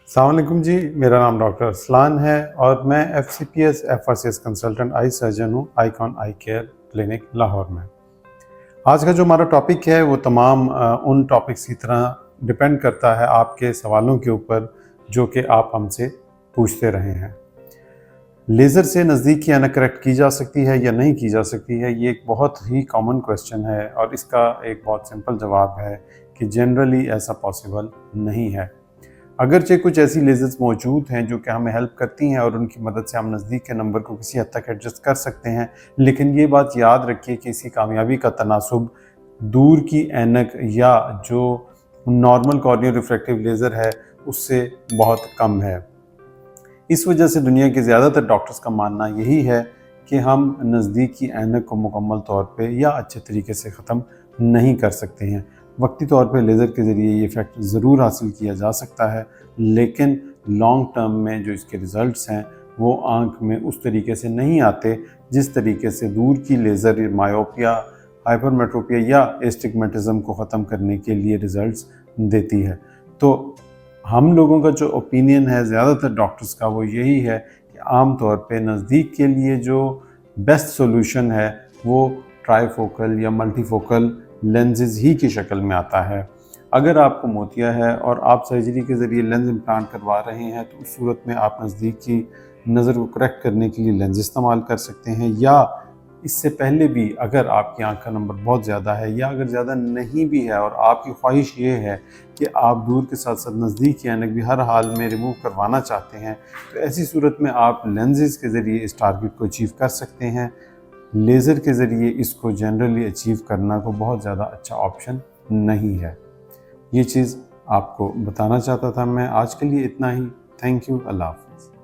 अस्सलाम वालेकुम जी, मेरा नाम डॉक्टर अरसलान है और मैं FCPS FRCS consultant eye surgeon हूँ आइकॉन आई केयर क्लिनिक लाहौर में। आज का जो हमारा टॉपिक है वो तमाम उन टॉपिक्स की तरह डिपेंड करता है आपके सवालों के ऊपर जो कि आप हमसे पूछते रहे हैं। लेज़र से नज़दीक की ऐनक करेक्ट की जा सकती है या नहीं की जा सकती है, ये एक बहुत ही कॉमन क्वेश्चन है और इसका एक बहुत सिंपल जवाब है कि जनरली ऐसा पॉसिबल नहीं है। अगरचे कुछ ऐसी लेज़र्स मौजूद हैं जो कि हमें हेल्प करती हैं और उनकी मदद से हम नज़दीक के नंबर को किसी हद तक एडजस्ट कर सकते हैं, लेकिन ये बात याद रखिए कि इसकी कामयाबी का तनासुब दूर की ऐनक या जो नॉर्मल कॉर्नियल रिफ्रैक्टिव लेज़र है उससे बहुत कम है। इस वजह से दुनिया के ज़्यादातर डॉक्टर्स का मानना यही है कि हम नज़दीक की ऐनक को मुकम्मल तौर पे या अच्छे तरीके से ख़त्म नहीं कर सकते हैं। वक्ती तौर पे लेज़र के ज़रिए ये इफ़ेक्ट ज़रूर हासिल किया जा सकता है, लेकिन लॉन्ग टर्म में जो इसके रिज़ल्ट्स हैं वो आँख में उस तरीके से नहीं आते जिस तरीके से दूर की लेज़र मायोपिया, हाइपरमेट्रोपिया या एस्टिग्मेटिज़म को ख़त्म करने के लिए रिज़ल्ट्स देती है। तो हम लोगों का जो ओपिनियन है ज़्यादातर डॉक्टर्स का वो यही है कि आम तौर पे नज़दीक के लिए जो बेस्ट सॉल्यूशन है वो ट्राईफोकल या मल्टीफोकल लेंसेज ही की शक्ल में आता है। अगर आपको मोतिया है और आप सर्जरी के ज़रिए लेंस इम्प्लांट करवा रहे हैं तो उस सूरत में आप नज़दीक की नज़र को करेक्ट करने के लिए लेंस इस्तेमाल कर सकते हैं, या इससे पहले भी अगर आपकी आँख का नंबर बहुत ज़्यादा है या अगर ज़्यादा नहीं भी है और आपकी ख्वाहिश ये है कि आप दूर के साथ साथ नज़दीक की ऐनक भी हर हाल में रिमूव करवाना चाहते हैं, तो ऐसी सूरत में आप लेंसेज के ज़रिए इस टारगेट को अचीव कर सकते हैं। लेज़र के ज़रिए इसको जनरली अचीव करना को बहुत ज़्यादा अच्छा ऑप्शन नहीं है। ये चीज़ आपको बताना चाहता था मैं। आज के लिए इतना ही। Thank you. अल्लाह हाफ़िज़।